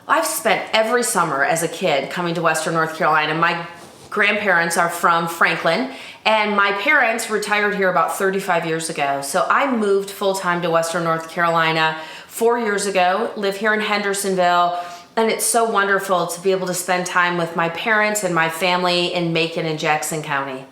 I've spent every summer as a kid coming to Western North Carolina. My grandparents are from Franklin, and my parents retired here about 35 years ago. So I moved full-time to Western North Carolina 4 years ago, live here in Hendersonville, and it's so wonderful to be able to spend time with my parents and my family in Macon and Jackson County.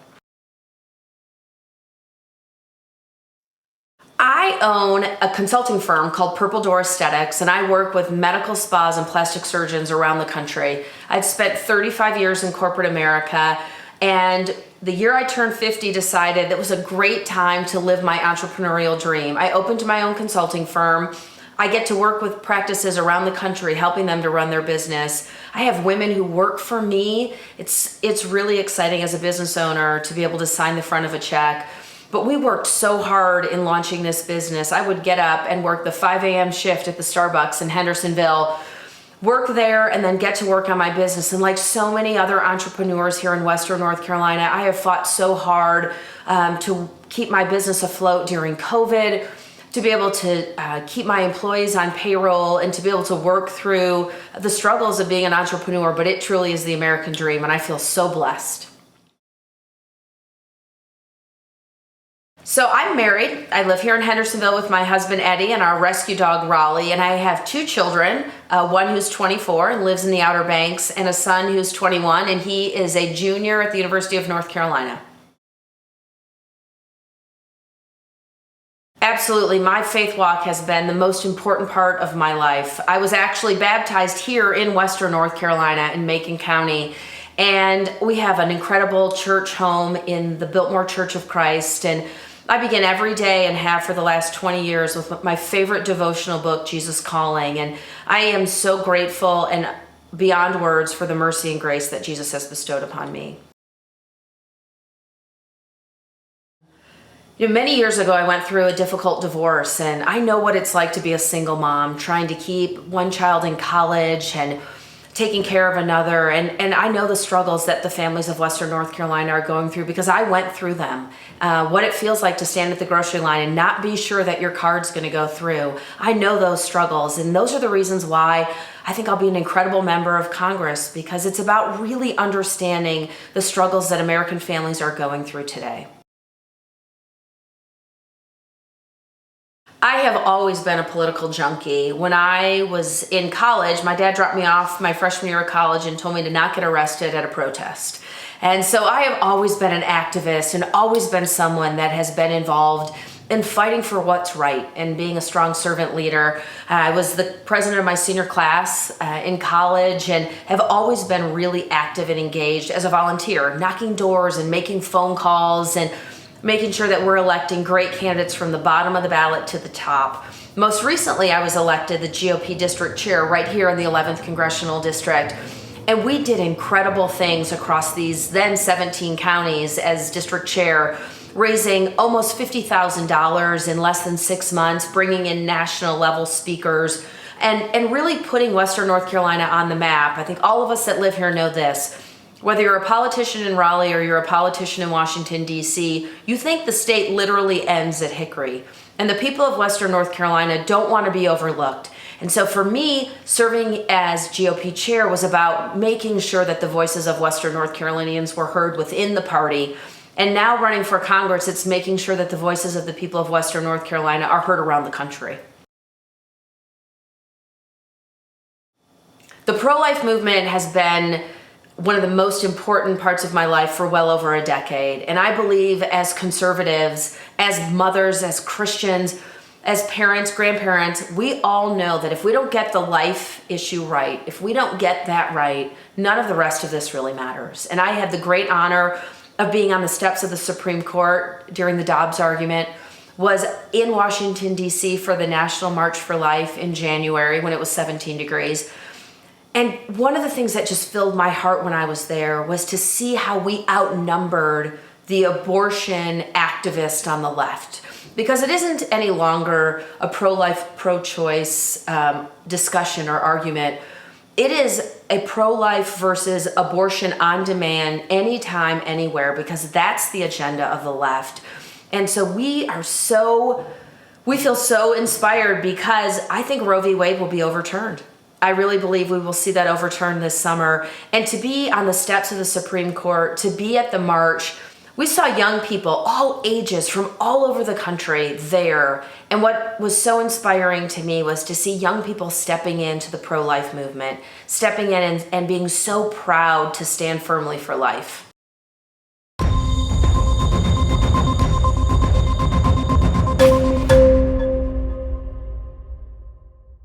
I own a consulting firm called Purple Door Aesthetics, and I work with medical spas and plastic surgeons around the country. I'd spent 35 years in corporate America, and the year I turned 50 decided that was a great time to live my entrepreneurial dream. I opened my own consulting firm. I get to work with practices around the country, helping them to run their business. I have women who work for me. It's really exciting as a business owner to be able to sign the front of a check. But we worked so hard in launching this business. I would get up and work the 5 a.m. shift at the Starbucks in Hendersonville, work there, and then get to work on my business. And like so many other entrepreneurs here in Western North Carolina, I have fought so hard to keep my business afloat during COVID, to be able to keep my employees on payroll, and to be able to work through the struggles of being an entrepreneur. But it truly is the American dream, and I feel so blessed. So I'm married. I live here in Hendersonville with my husband Eddie and our rescue dog Raleigh, and I have 2 children, one who's 24 and lives in the Outer Banks, and a son who's 21, and he is a junior at the University of North Carolina. Absolutely, my faith walk has been the most important part of my life. I was actually baptized here in Western North Carolina in Macon County, and we have an incredible church home in the Biltmore Church of Christ, and I begin every day and have for the last 20 years with my favorite devotional book, Jesus Calling. And I am so grateful and beyond words for the mercy and grace that Jesus has bestowed upon me. Many years ago, I went through a difficult divorce, and I know what it's like to be a single mom, trying to keep one child in college and taking care of another, and I know the struggles that the families of Western North Carolina are going through because I went through them. What it feels like to stand at the grocery line and not be sure that your card's going to go through. I know those struggles, and those are the reasons why I think I'll be an incredible member of Congress, because it's about really understanding the struggles that American families are going through today. I have always been a political junkie. When I was in college, my dad dropped me off my freshman year of college and told me to not get arrested at a protest. And so I have always been an activist and always been someone that has been involved in fighting for what's right and being a strong servant leader. I was the president of my senior class in college and have always been really active and engaged as a volunteer, knocking doors and making phone calls and making sure that we're electing great candidates from the bottom of the ballot to the top. Most recently, I was elected the GOP district chair right here in the 11th Congressional District. And we did incredible things across these then 17 counties as district chair, raising almost $50,000 in less than 6 months, bringing in national level speakers, and really putting Western North Carolina on the map. I think all of us that live here know this. Whether you're a politician in Raleigh or you're a politician in Washington, D.C., you think the state literally ends at Hickory. And the people of Western North Carolina don't want to be overlooked. And so for me, serving as GOP chair was about making sure that the voices of Western North Carolinians were heard within the party. And now running for Congress, it's making sure that the voices of the people of Western North Carolina are heard around the country. The pro-life movement has been one of the most important parts of my life for well over a decade. And I believe as conservatives, as mothers, as Christians, as parents, grandparents, we all know that if we don't get the life issue right, if we don't get that right, none of the rest of this really matters. And I had the great honor of being on the steps of the Supreme Court during the Dobbs argument, was in Washington, D.C. for the National March for Life in January when it was 17 degrees. And one of the things that just filled my heart when I was there was to see how we outnumbered the abortion activist on the left. Because it isn't any longer a pro-life, pro-choice discussion or argument. It is a pro-life versus abortion on demand, anytime, anywhere, because that's the agenda of the left. And so we feel so inspired because I think Roe v. Wade will be overturned. I really believe we will see that overturned this summer. And to be on the steps of the Supreme Court, to be at the march, we saw young people, all ages, from all over the country there. And what was so inspiring to me was to see young people stepping into the pro-life movement, stepping in and being so proud to stand firmly for life.